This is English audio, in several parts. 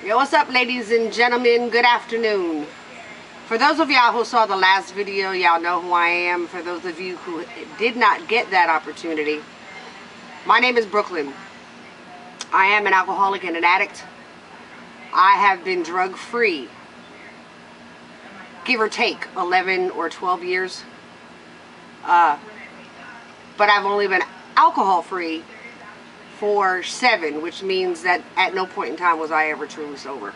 Yo, what's up, ladies and gentlemen? Good afternoon. For those of y'all who saw the last video, y'all know who I am. For those of you who did not get that opportunity, my name is Brooklyn. I am an alcoholic and an addict. I have been drug-free, give or take 11 or 12 years. But I've only been alcohol-free for 7, which means that at no point in time was I ever truly sober.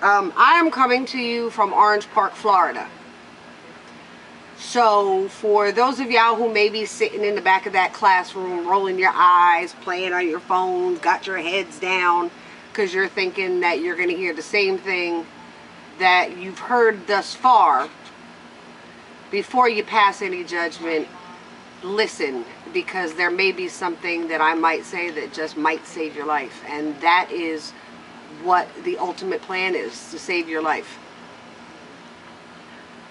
I am coming to you from Orange Park, Florida. So for those of y'all who may be sitting in the back of that classroom, rolling your eyes, playing on your phones, got your heads down, because you're thinking that you're going to hear the same thing that you've heard thus far, before you pass any judgment, listen, because there may be something that I might say that just might save your life, and that is what the ultimate plan is, to save your life.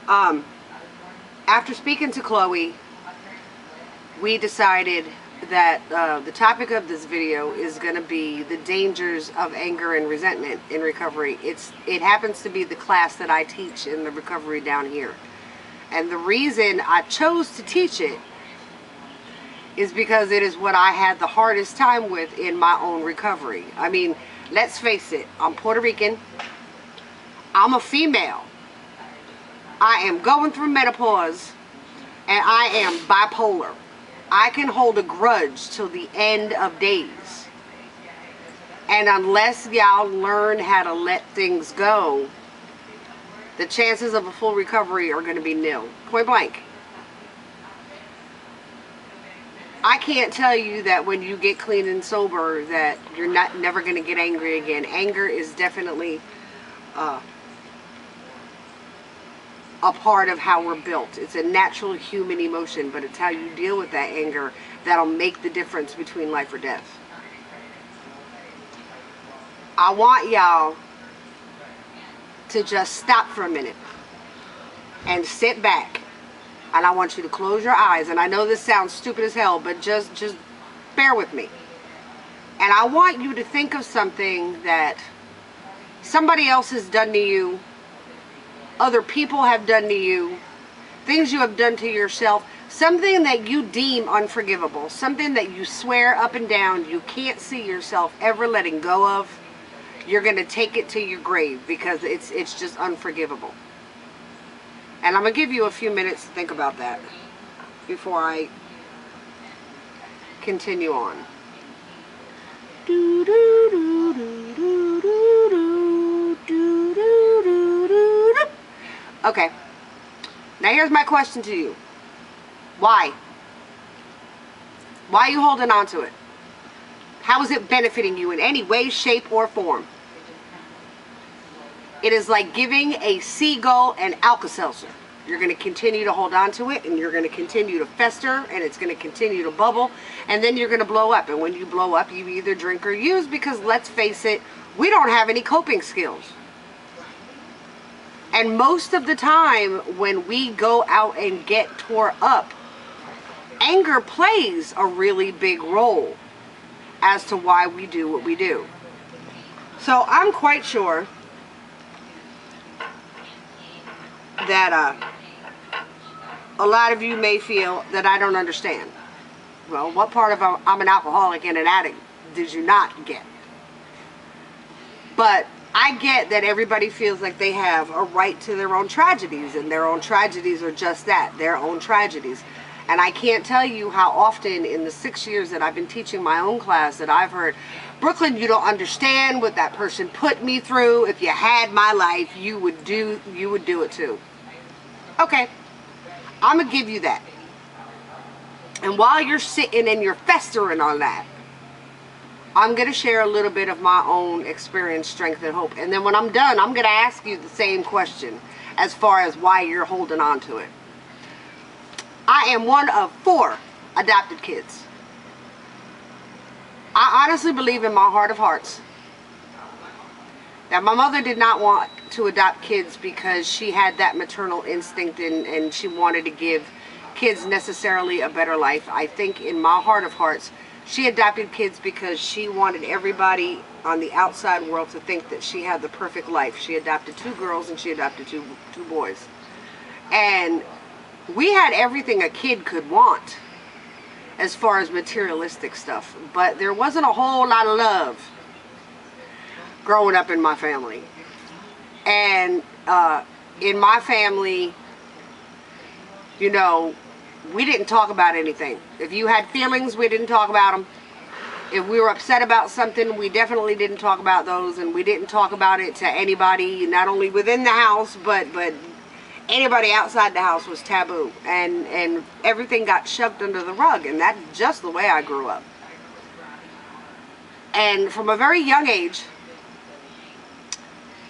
After speaking to Chloe, we decided that the topic of this video is going to be the dangers of anger and resentment in recovery. It happens to be the class that I teach in the recovery down here. And the reason I chose to teach it is because it is what I had the hardest time with in my own recovery. I mean, let's face it, I'm Puerto Rican, I'm a female, I am going through menopause, and I am bipolar. I can hold a grudge till the end of days. And unless y'all learn how to let things go, the chances of a full recovery are going to be nil. Point blank. I can't tell you that when you get clean and sober that you're never going to get angry again. Anger is definitely a part of how we're built. It's a natural human emotion, but it's how you deal with that anger that'll make the difference between life or death. I want y'all to just stop for a minute and sit back. And I want you to close your eyes. And I know this sounds stupid as hell, but just bear with me. And I want you to think of something that somebody else has done to you, other people have done to you, things you have done to yourself, something that you deem unforgivable, something that you swear up and down you can't see yourself ever letting go of. You're going to take it to your grave because it's just unforgivable. And I'm going to give you a few minutes to think about that before I continue on. Okay. Now here's my question to you. Why? Why are you holding on to it? How is it benefiting you in any way, shape, or form? It is like giving a seagull an Alkaselzer. You're going to continue to hold on to it, and you're going to continue to fester, and it's going to continue to bubble, and then you're going to blow up. And when you blow up, you either drink or use, because let's face it, we don't have any coping skills. And most of the time, when we go out and get tore up, anger plays a really big role as to why we do what we do. So I'm quite sure that a lot of you may feel that I don't understand. Well, what part of I'm an alcoholic and an addict did you not get? But I get that everybody feels like they have a right to their own tragedies, and their own tragedies are just that, their own tragedies. And I can't tell you how often in the 6 years that I've been teaching my own class that I've heard, Brooklyn, you don't understand what that person put me through. If you had my life, you would do it too. Okay, I'm going to give you that. And while you're sitting and you're festering on that, I'm going to share a little bit of my own experience, strength, and hope. And then when I'm done, I'm going to ask you the same question as far as why you're holding on to it. I am one of 4 adopted kids. I honestly believe in my heart of hearts that my mother did not want to adopt kids because she had that maternal instinct and she wanted to give kids necessarily a better life. I think in my heart of hearts She adopted kids because she wanted everybody on the outside world to think that she had the perfect life. She adopted 2 girls and she adopted two boys. And we had everything a kid could want as far as materialistic stuff. But there wasn't a whole lot of love growing up in my family. And in my family, you know, we didn't talk about anything. If you had feelings, we didn't talk about them. If we were upset about something, we definitely didn't talk about those, and we didn't talk about it to anybody, not only within the house, but anybody outside the house was taboo. And everything got shoved under the rug, and that's just the way I grew up. And from a very young age,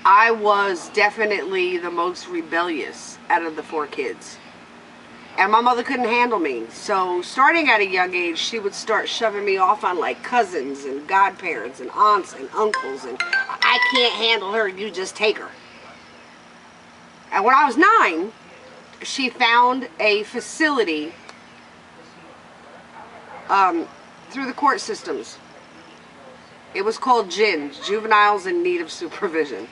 I was definitely the most rebellious out of the 4 kids. And my mother couldn't handle me. So starting at a young age, she would start shoving me off on like cousins and godparents and aunts and uncles. And I can't handle her, you just take her. And when I was 9, she found a facility through the court systems. It was called JINS, Juveniles in Need of Supervision.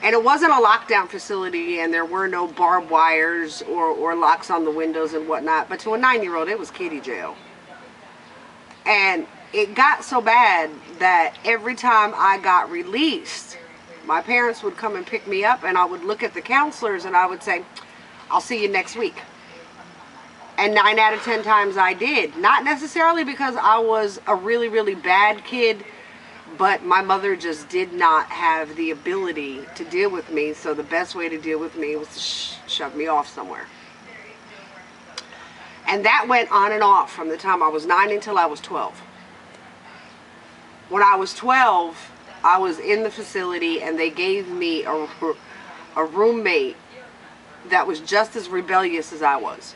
And it wasn't a lockdown facility, and there were no barbed wires or locks on the windows and whatnot. But to a 9-year-old, it was kiddie jail. And it got so bad that every time I got released, my parents would come and pick me up, and I would look at the counselors and I would say, I'll see you next week. And 9 out of 10 times I did. Not necessarily because I was a really, really bad kid, but my mother just did not have the ability to deal with me, so the best way to deal with me was to shove me off somewhere. And that went on and off from the time I was 9 until I was 12. When I was 12, I was in the facility, and they gave me a roommate that was just as rebellious as I was.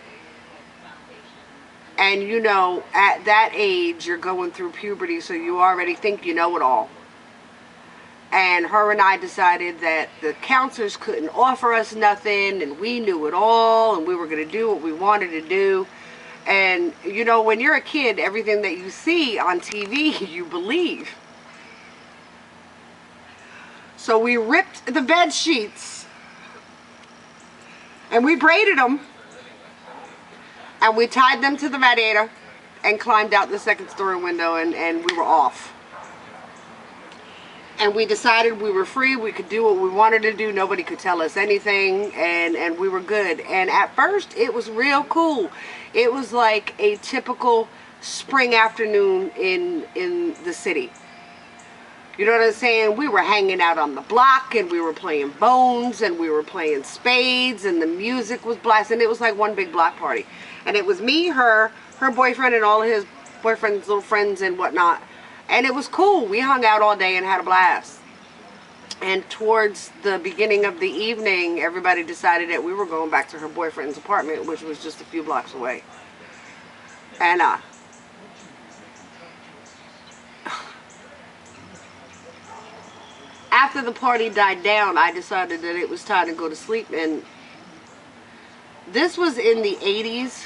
And you know, at that age, you're going through puberty, so you already think you know it all. And her and I decided that the counselors couldn't offer us nothing, and we knew it all, and we were going to do what we wanted to do. And, you know, when you're a kid, everything that you see on TV, you believe. So we ripped the bed sheets, and we braided them. And we tied them to the radiator and climbed out the 2nd story window, and we were off. And we decided we were free, we could do what we wanted to do, nobody could tell us anything, and we were good. And at first, it was real cool. It was like a typical spring afternoon in the city. You know what I'm saying? We were hanging out on the block, and we were playing bones, and we were playing spades, and the music was blasting. It was like one big block party. And it was me, her boyfriend, and all of his boyfriend's little friends and whatnot. And it was cool. We hung out all day and had a blast. And towards the beginning of the evening, everybody decided that we were going back to her boyfriend's apartment, which was just a few blocks away. And after the party died down, I decided that it was time to go to sleep. And this was in the 80s.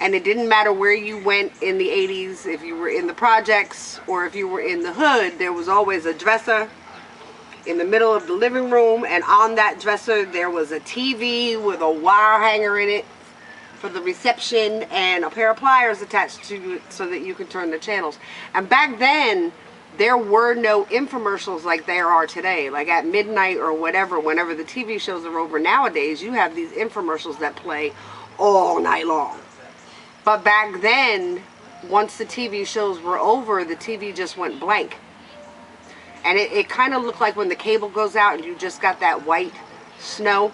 And it didn't matter where you went in the 80s, if you were in the projects or if you were in the hood, there was always a dresser in the middle of the living room, and on that dresser there was a TV with a wire hanger in it for the reception and a pair of pliers attached to it so that you could turn the channels. And back then, there were no infomercials like there are today. Like at midnight or whatever, whenever the TV shows are over nowadays, you have these infomercials that play all night long. But back then, once the TV shows were over, the TV just went blank. And it kind of looked like when the cable goes out and you just got that white snow.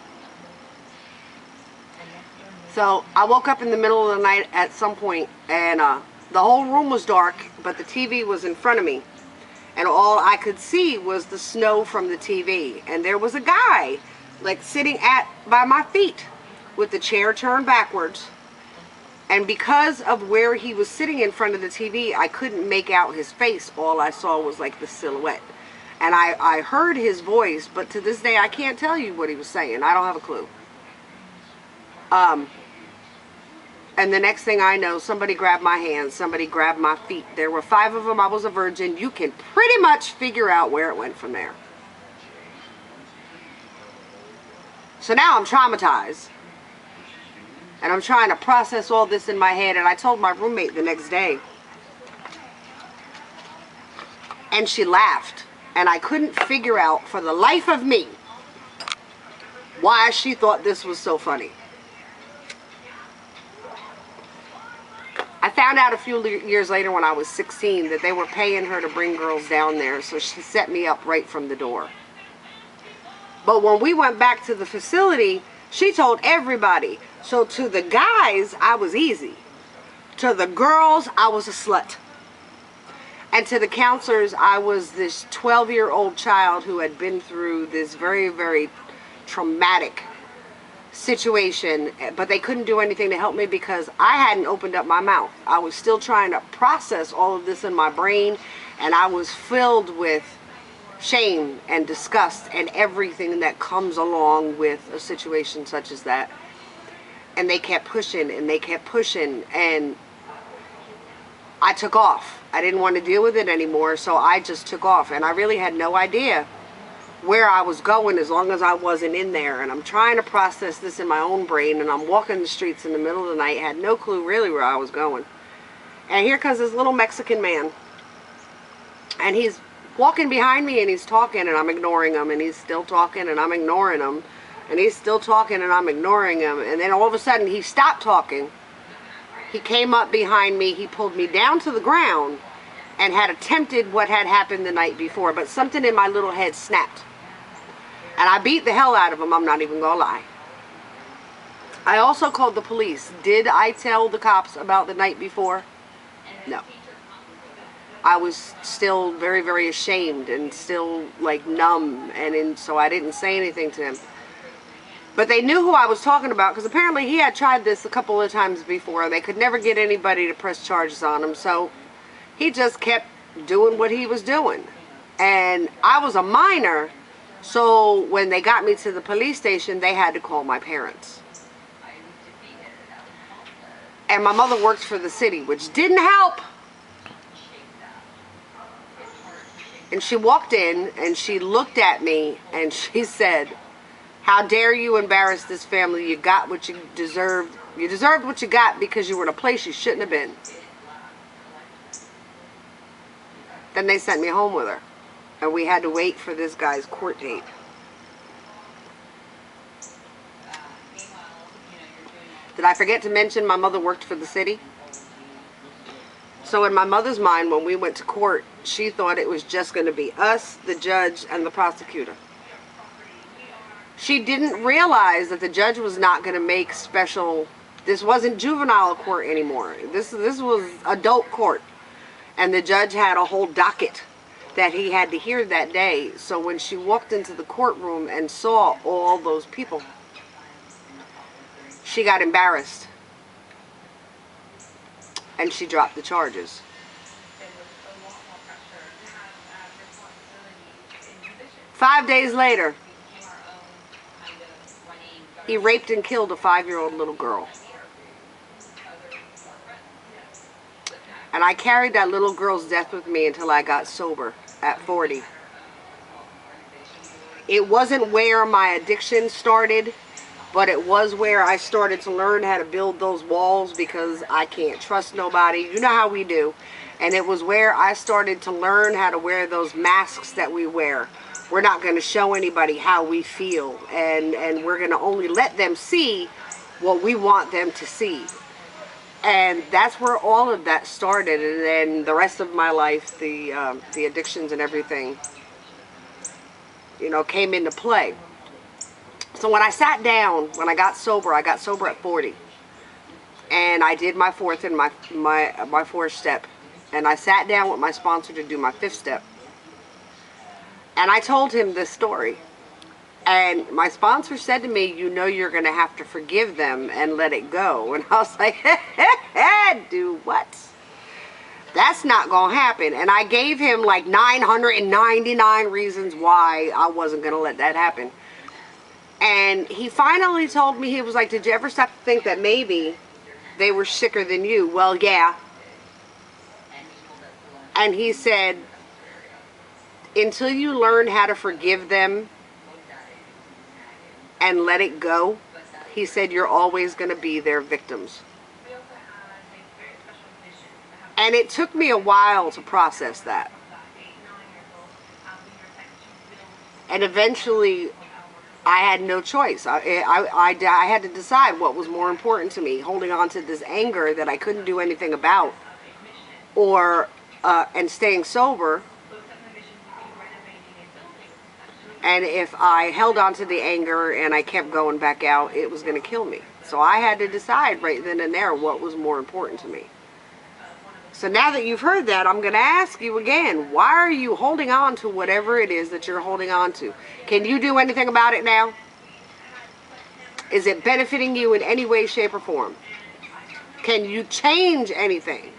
So I woke up in the middle of the night at some point, and the whole room was dark, but the TV was in front of me. And all I could see was the snow from the TV. And there was a guy, like, sitting by my feet with the chair turned backwards. And because of where he was sitting in front of the TV, I couldn't make out his face. All I saw was like the silhouette. And I heard his voice, but to this day I can't tell you what he was saying. I don't have a clue. And the next thing I know, somebody grabbed my hands, somebody grabbed my feet. There were 5 of them. I was a virgin. You can pretty much figure out where it went from there. So now I'm traumatized. And I'm trying to process all this in my head. And I told my roommate the next day. And she laughed. And I couldn't figure out for the life of me why she thought this was so funny. I found out a few years later when I was 16 that they were paying her to bring girls down there. So she set me up right from the door. But when we went back to the facility, she told everybody. So to the guys, I was easy. To the girls, I was a slut. And to the counselors, I was this 12-year-old child who had been through this very, very traumatic situation. But they couldn't do anything to help me because I hadn't opened up my mouth. I was still trying to process all of this in my brain. And I was filled with shame and disgust and everything that comes along with a situation such as that. And they kept pushing and they kept pushing, and I took off. I didn't want to deal with it anymore, so I just took off. And I really had no idea where I was going as long as I wasn't in there. And I'm trying to process this in my own brain, and I'm walking the streets in the middle of the night, had no clue really where I was going. And here comes this little Mexican man, and he's walking behind me, and he's talking, and I'm ignoring him, and he's still talking, and I'm ignoring him, and he's still talking, and I'm ignoring him. And then all of a sudden he stopped talking. He came up behind me, he pulled me down to the ground and had attempted what had happened the night before, but something in my little head snapped. And I beat the hell out of him, I'm not even gonna lie. I also called the police. Did I tell the cops about the night before? No. I was still very, very ashamed and still like numb, and so I didn't say anything to him. But they knew who I was talking about because apparently he had tried this a couple of times before. They could never get anybody to press charges on him, so he just kept doing what he was doing. And I was a minor, so when they got me to the police station, they had to call my parents. And my mother worked for the city, which didn't help. And she walked in and she looked at me and she said, "How dare you embarrass this family? You got what you deserved. You deserved what you got because you were in a place you shouldn't have been." Then they sent me home with her. And we had to wait for this guy's court date. Did I forget to mention my mother worked for the city? So in my mother's mind, when we went to court, she thought it was just going to be us, the judge, and the prosecutor. She didn't realize that the judge was not going to make special... This wasn't juvenile court anymore. This was adult court. And the judge had a whole docket that he had to hear that day. So when she walked into the courtroom and saw all those people, she got embarrassed. And she dropped the charges. 5 days later, he raped and killed a 5-year-old little girl. And I carried that little girl's death with me until I got sober at 40. It wasn't where my addiction started, but it was where I started to learn how to build those walls because I can't trust nobody. You know how we do. And it was where I started to learn how to wear those masks that we wear. We're not going to show anybody how we feel, and we're going to only let them see what we want them to see. And that's where all of that started, and then the rest of my life, the addictions and everything, you know, came into play. So when I sat down, when I got sober at 40, and I did my fourth and my fourth step, and I sat down with my sponsor to do my 5th step. And I told him this story. And my sponsor said to me, "You know you're going to have to forgive them and let it go." And I was like, do what? That's not going to happen. And I gave him like 999 reasons why I wasn't going to let that happen. And he finally told me, he was like, "Did you ever stop to think that maybe they were sicker than you. Well, yeah. And he said, until you learn how to forgive them and let it go, he said, you're always going to be their victims. And it took me a while to process that. And eventually, I had no choice. I had to decide what was more important to me, holding on to this anger that I couldn't do anything about, or and staying sober. And if I held on to the anger and I kept going back out, it was going to kill me. So I had to decide right then and there what was more important to me. So now that you've heard that, I'm going to ask you again, why are you holding on to whatever it is that you're holding on to? Can you do anything about it now? Is it benefiting you in any way, shape, or form? Can you change anything?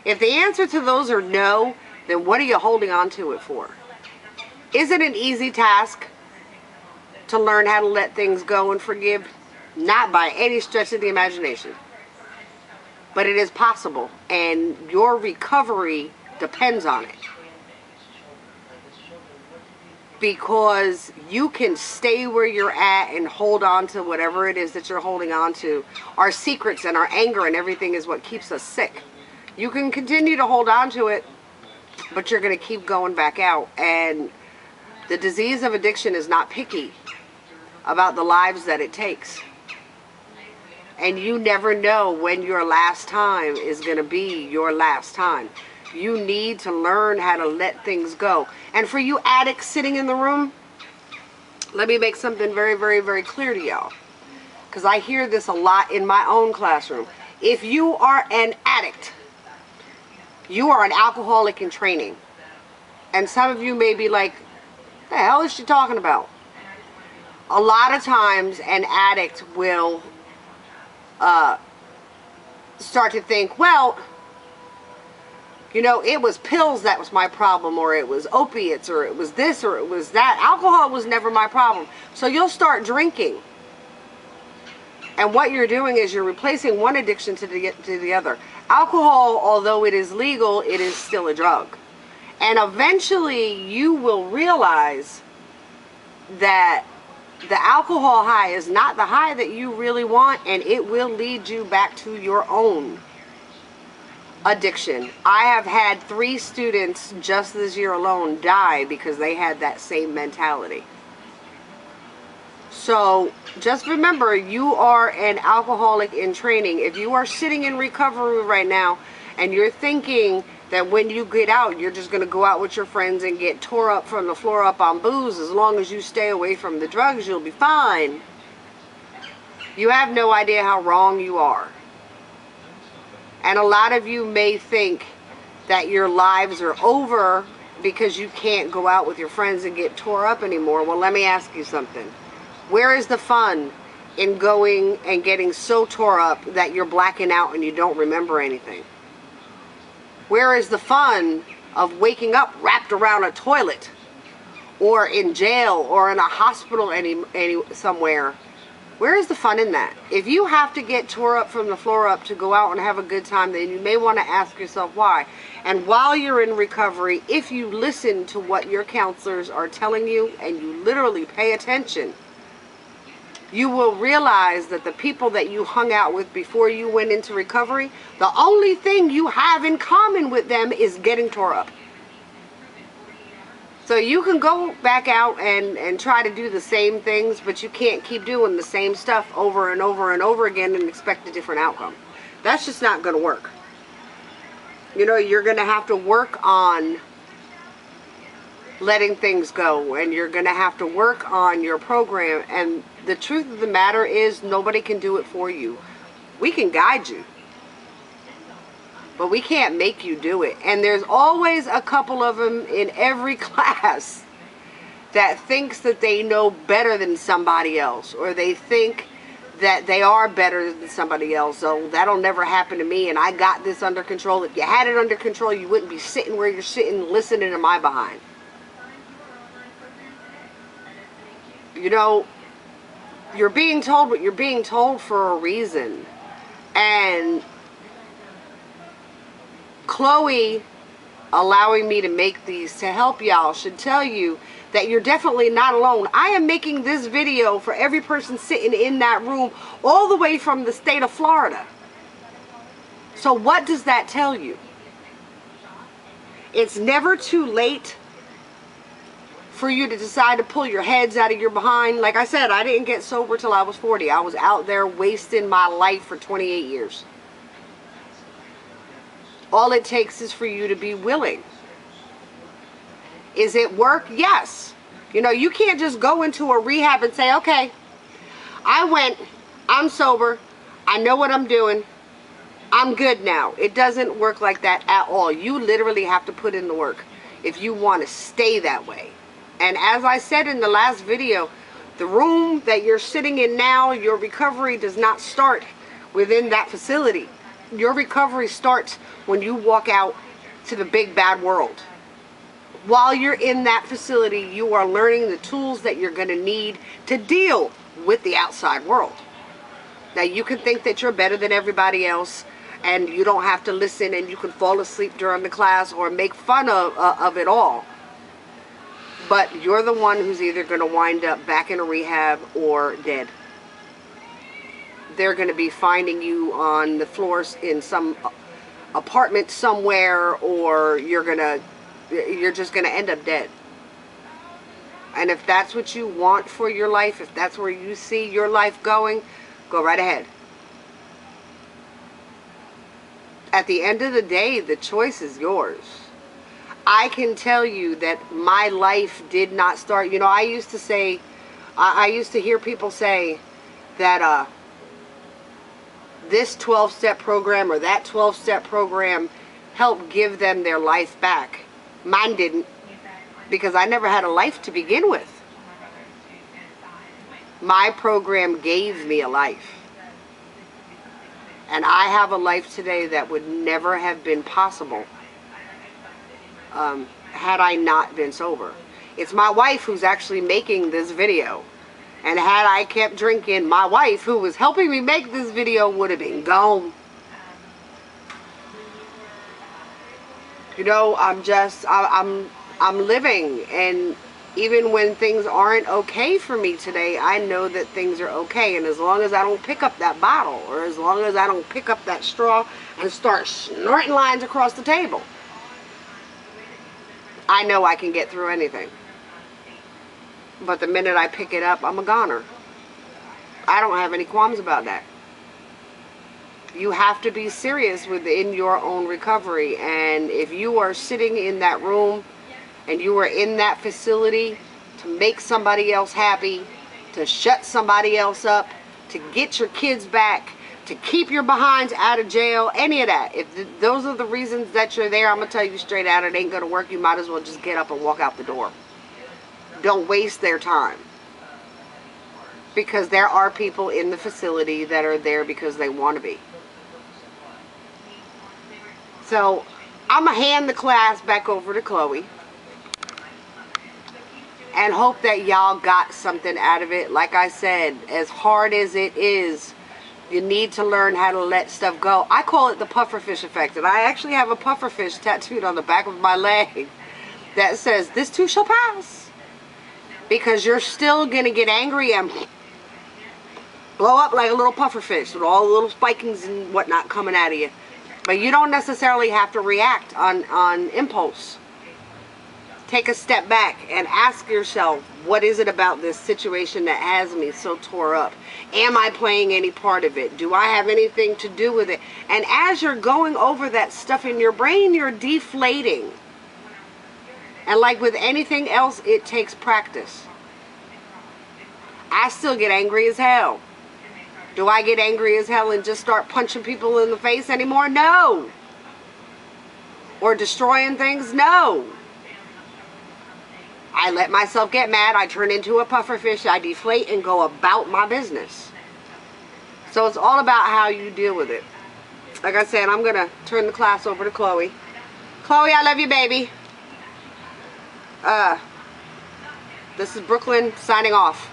If the answer to those are no, then what are you holding on to it for? Is it an easy task to learn how to let things go and forgive? Not by any stretch of the imagination. But it is possible, and your recovery depends on it. Because you can stay where you're at and hold on to whatever it is that you're holding on to. Our secrets and our anger and everything is what keeps us sick. You can continue to hold on to it, but you're going to keep going back out. And the disease of addiction is not picky about the lives that it takes. And you never know when your last time is going to be your last time. You need to learn how to let things go. And for you addicts sitting in the room, let me make something very, very, very clear to y'all. Because I hear this a lot in my own classroom. If you are an addict, you are an alcoholic in training. And some of you may be like, the hell is she talking about? A lot of times an addict will start to think, well, you know, it was pills that was my problem, or it was opiates, or it was this, or it was that. Alcohol was never my problem. So you'll start drinking. And what you're doing is you're replacing one addiction to the other. Alcohol, although it is legal, it is still a drug. And eventually you will realize that the alcohol high is not the high that you really want, and it will lead you back to your own addiction. I have had 3 students just this year alone die because they had that same mentality. So just remember, you are an alcoholic in training. If you are sitting in recovery right now and you're thinking that when you get out, you're just going to go out with your friends and get tore up from the floor up on booze, as long as you stay away from the drugs, you'll be fine. You have no idea how wrong you are. And a lot of you may think that your lives are over because you can't go out with your friends and get tore up anymore. Well, let me ask you something. Where is the fun in going and getting so tore up that you're blacking out and you don't remember anything? Where is the fun of waking up wrapped around a toilet, or in jail, or in a hospital somewhere? Where is the fun in that? If you have to get tore up from the floor up to go out and have a good time, then you may want to ask yourself why. And while you're in recovery, if you listen to what your counselors are telling you and you literally pay attention, you will realize that the people that you hung out with before you went into recovery, the only thing you have in common with them is getting tore up. So you can go back out and try to do the same things, but you can't keep doing the same stuff over and over and over again and expect a different outcome. That's just not going to work. You know, you're going to have to work on letting things go, and you're going to have to work on your program. And the truth of the matter is, nobody can do it for you. We can guide you, but we can't make you do it. And there's always a couple of them in every class that thinks that they know better than somebody else, or they think that they are better than somebody else. So that'll never happen to me, and I got this under control. If you had it under control, you wouldn't be sitting where you're sitting listening to my behind. You know, you're being told what you're being told for a reason. And Chloe allowing me to make these to help y'all should tell you that you're definitely not alone. I am making this video for every person sitting in that room all the way from the state of Florida. So what does that tell you? It's never too late for you to decide to pull your heads out of your behind. Like I said, I didn't get sober till I was 40. I was out there wasting my life for 28 years. All it takes is for you to be willing. Is it work? Yes. You know, you can't just go into a rehab and say, okay, I'm sober, I know what I'm doing, I'm good now. It doesn't work like that at all. You literally have to put in the work if you want to stay that way. And as I said in the last video, the room that you're sitting in now, your recovery does not start within that facility. Your recovery starts when you walk out to the big bad world. While you're in that facility, you are learning the tools that you're going to need to deal with the outside world. Now, you can think that you're better than everybody else, and you don't have to listen, and you can fall asleep during the class or make fun of it all. But you're the one who's either going to wind up back in a rehab or dead. They're going to be finding you on the floors in some apartment somewhere, or you're just going to end up dead. And if that's what you want for your life, if that's where you see your life going, go right ahead. At the end of the day, the choice is yours. I can tell you that my life did not start, you know, I used to say, I used to hear people say that this 12-step program or that 12-step program helped give them their life back. Mine didn't, because I never had a life to begin with. My program gave me a life. And I have a life today that would never have been possible had I not been sober. It's my wife who's actually making this video. And had I kept drinking, my wife, who was helping me make this video, would have been gone. You know, I'm living, and even when things aren't okay for me today, I know that things are okay. And as long as I don't pick up that bottle, or as long as I don't pick up that straw and start snorting lines across the table, I know I can get through anything. But the minute I pick it up, I'm a goner. I don't have any qualms about that. You have to be serious within your own recovery. And if you are sitting in that room and you are in that facility to make somebody else happy, to shut somebody else up, to get your kids back, to keep your behinds out of jail, any of that, if those are the reasons that you're there, I'm going to tell you straight out, it ain't going to work. You might as well just get up and walk out the door. Don't waste their time. Because there are people in the facility that are there because they want to be. So, I'm going to hand the class back over to Chloe. And hope that y'all got something out of it. Like I said, as hard as it is, you need to learn how to let stuff go. I call it the pufferfish effect. And I actually have a pufferfish tattooed on the back of my leg that says, "This too shall pass." Because you're still going to get angry and blow up like a little pufferfish with all the little spikings and whatnot coming out of you. But you don't necessarily have to react on impulse. Take a step back and ask yourself, what is it about this situation that has me so tore up? Am I playing any part of it? Do I have anything to do with it? And as you're going over that stuff in your brain, you're deflating. And like with anything else, it takes practice. I still get angry as hell. Do I get angry as hell and just start punching people in the face anymore? No. Or destroying things? No. I let myself get mad. I turn into a pufferfish. I deflate and go about my business. So it's all about how you deal with it. Like I said, I'm going to turn the class over to Chloe. Chloe, I love you, baby. This is Brooklyn signing off.